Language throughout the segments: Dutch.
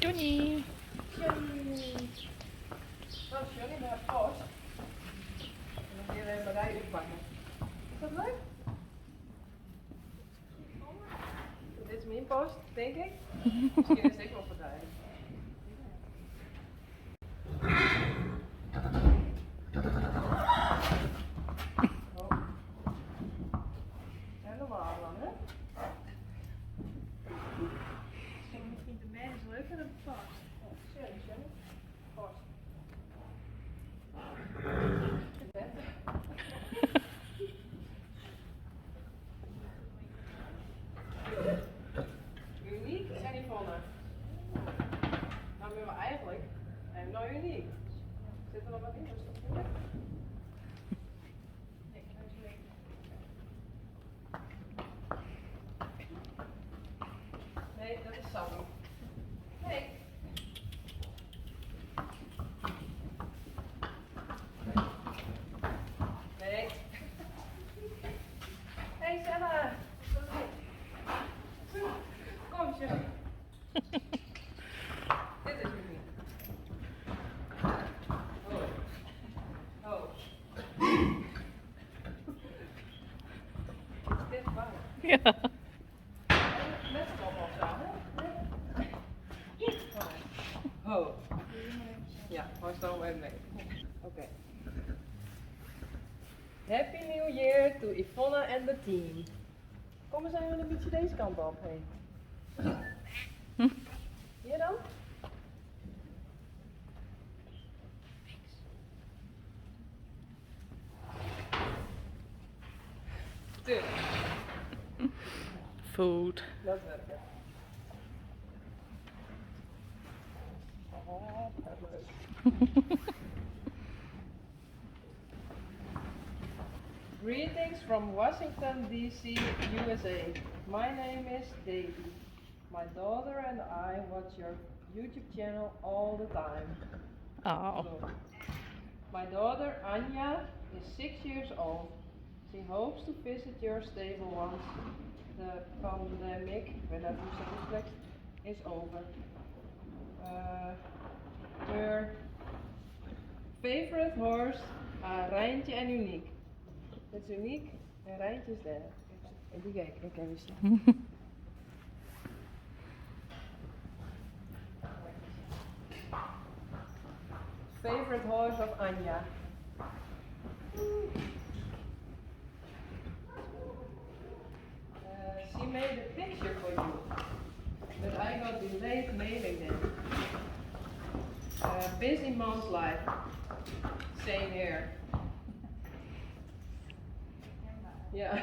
Johnny. Johnny. Nou, Johnny, daar post. En dan weer even bij oppakken. Is dat leuk? Dit is mijn post, denk ik. Misschien is het ook wel verdwijnen. Oh. En normaal dan, hè? Ik vind de meisjes leuker dan de paard. Oh, Johnny. Post. Uniek en Yvonne. Nou ben we eigenlijk nou uniek. Zit er nog wat in? Is dat goed? Nee, dat is leuk. Nee, dat is Sam. Nee. Nee. Hey Sarah. Kom, Sjoe. Dit is uniek. Oh. Oh. Is dit bang? Ja. Met kop of zo, hè? Oh. Oh. Ja, maar staan we even mee. Oké. Happy New Year to Yvonne en de team. Kom eens even een beetje deze kant op heen. Hier dan? Tuurlijk, Food. dat werkt. Oh, dat is leuk. Greetings from Washington, D.C., USA. My name is Davy. My daughter and I watch your YouTube channel all the time. Oh. My daughter Anja is 6 years old. She hopes to visit your stable once the pandemic, whenever you say this flex, is over. Her favorite horse are Rijntje en Uniek. Dat is Uniek en Rijntje is daar. Even kijken, ik heb eens. Favorite horse of Anja. She made a picture for you, but I got delayed mailing them. Busy mom's life. Same here. Ja.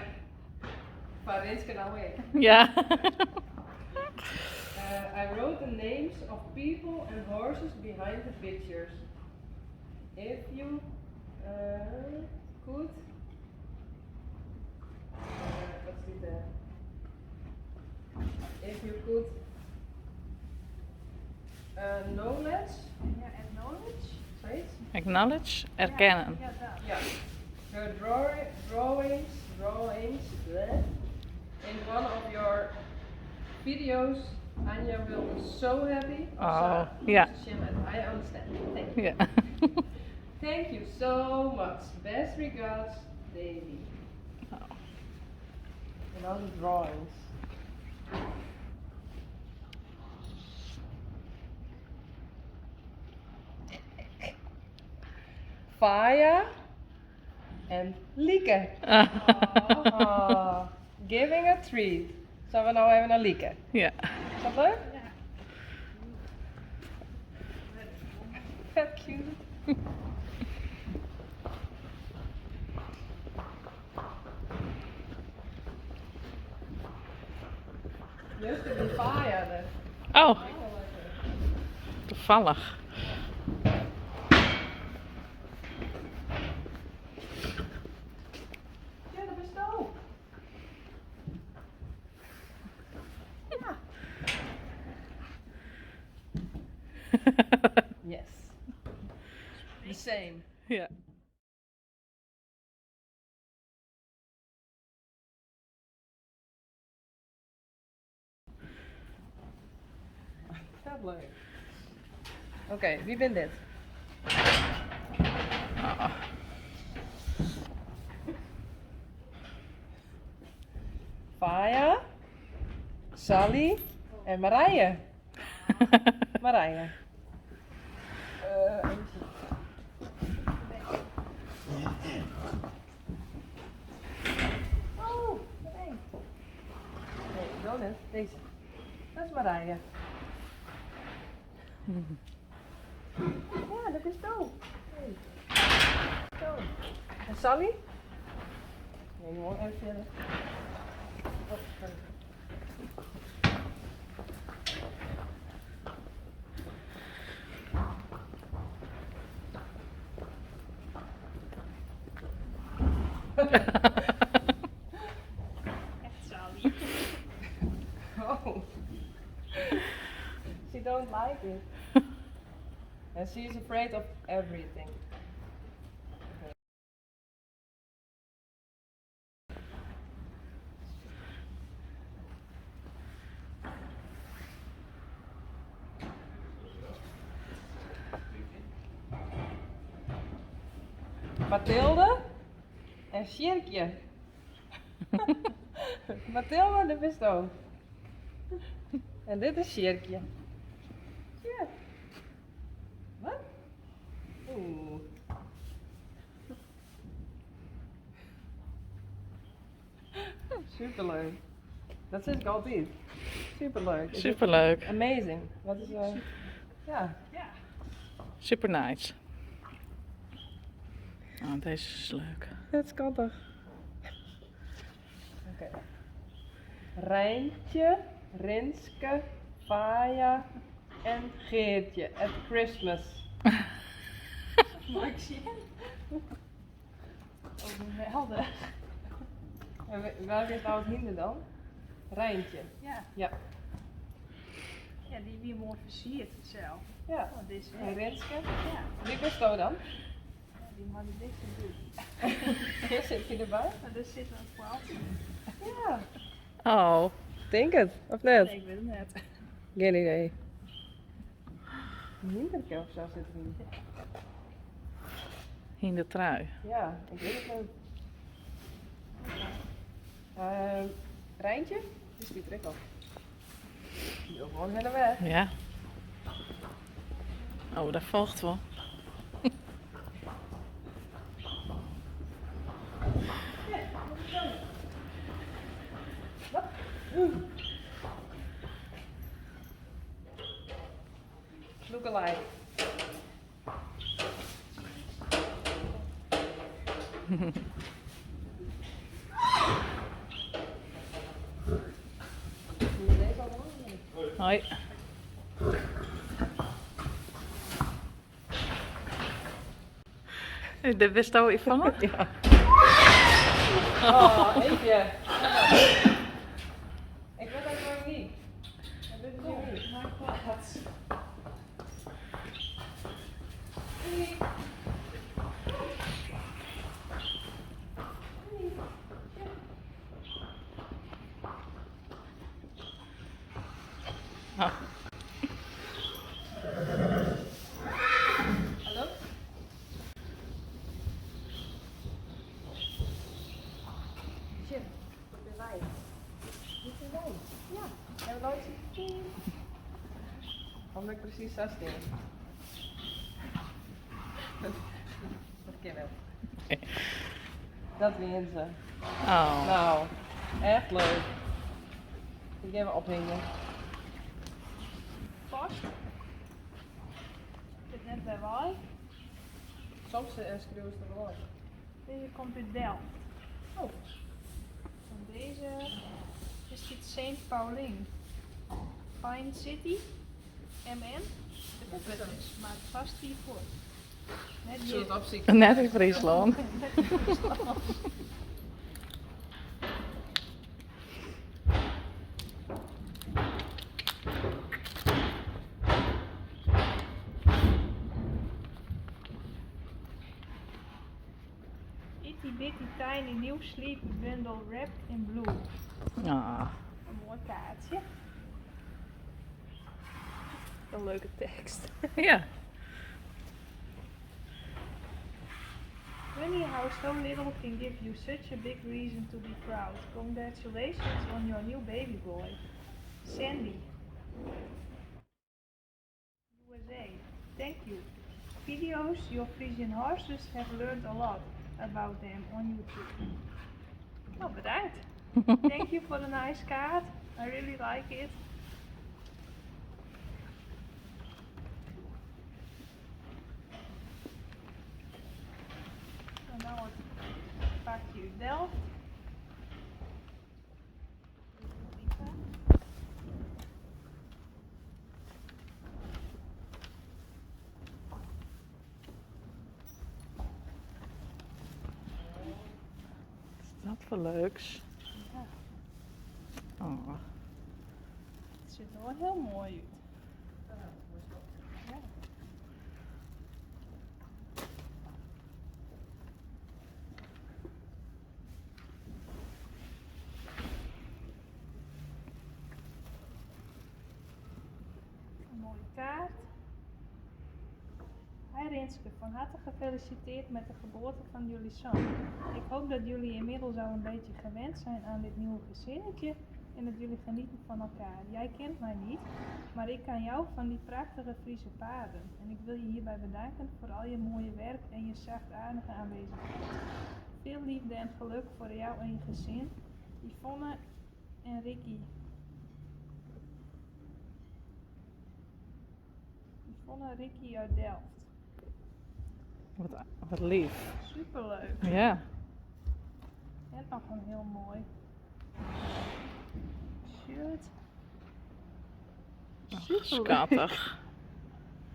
Varinske nou ik. Ja. I wrote the names of people and horses behind the pictures. If you could. What's dit there? If you could knowledge. Ja, en knowledge? Zoiets? Acknowledge. Erkennen. Ja, dat. Yeah. Her drawings, bleh. In one of your videos, Anja will be so happy. Oh, So, yeah. I understand. Thank you. Ja. Thank you so much. Best regards, Davy. Oh. And all the drawings. Faya en Lieke. Oh, giving a treat. Zullen we nou even naar Lieke? Ja. Is dat leuk? Ja. Vet cute. Just de Faya. Oh, toevallig. Ja, dat best ook. Ja. Yes. The same. Ja. Vet leuk. Oké, wie bent dit? Oh. Faya, Sally en Marije. Marije. Oh, nee. Nee, donut. Deze. Dat is Marije. Ja, dat is Toon. Hey. Toon. En Sally? Nee, gewoon even verder. Oh, sorry. Echt Sally. Oh. She don't like it. And she's afraid of everything. Mathilde en Sjerkje. Mathilde, dat bist ook. En dit is Sjerkje. Sjerk. Wat? Oeh. Superleuk. Dat zeg ik altijd. Superleuk. Is het Superleuk. Amazing. Wat is ja. Ja. Super nice. Oh, deze is leuk. Dat is schattig. Oké. Rijntje, Rinske, Faya en Geertje at Christmas. Mag ik zien? Overweldig. En waar is nou het hinder dan? Rijntje. Ja. Ja. Ja, die weer mooi versierd zelf. Ja. Oh, dit is En Rinske. Ja. Wie bist jou dan? Ja, die mag ik dicht doen. Hier zit je erbij? Maar er zit een kwaaltje. Ja. Oh. Denk het, of net? Nee, ik weet het net. Geen idee. Een hindertje of zo zit erin. In de trui. Ja, ik weet het niet. Rijntje? Die is die trek op. Die wil gewoon verder weg. Ja. Oh, dat volgt wel. Look alike. Hoi. De wist je iets van? Ja. Oh, eentje. Ik weet het gewoon niet. En dit is hier niet. Maar wat? Oh. Hallo? Chip, de wijn. Dit is wijn. Ja. En we nooit Wat ben ik precies 16? Dat ken ik. Dat wint ze. Oh. Nou, echt leuk. Ik ga even ophangen. Vast. Zit net bij wij. Soms schreeuwen ze er wel. Deze komt uit Delft. Oh. En deze is dit St. Paulien. Fine City. MN. De is maakt vast hiervoor. Net Zullen we hier. het opzien? Net in Friesland. Itty bitty tiny new sleepy bundle wrapped in blue. Ah. Een mooi kaartje. Een leuke tekst. Ja. Funny how so little can give you such a big reason to be proud. Congratulations on your new baby boy. Sandy. USA. Thank you. Videos your Frisian horses have learned a lot about them on YouTube. Nou, bedankt. Thank you for the nice card. I really like it. En dan het pakje uit Delft. Wat is dat voor leuks? Ja, Oh. het ziet er wel heel mooi uit. Ja. Een mooie kaart. Hi Rinske, van harte gefeliciteerd met de geboorte van jullie zoon. Ik hoop dat jullie inmiddels al een beetje gewend zijn aan dit nieuwe gezinnetje en dat jullie genieten van elkaar. Jij kent mij niet, maar ik kan jou van die prachtige Friese paarden. En ik wil je hierbij bedanken voor al je mooie werk en je zachtaardige aanwezigheid. Veel liefde en geluk voor jou en je gezin. Yvonne en Ricky. Yvonne en Ricky uit Delft. Wat lief. Superleuk. Ja. En nog een heel mooi shirt. Oh, Superleuk. schattig.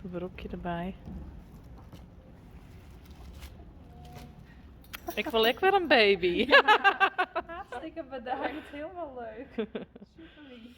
Het broekje erbij. Ik wil ik weer een baby. Hartstikke bedankt. Helemaal leuk. Super lief.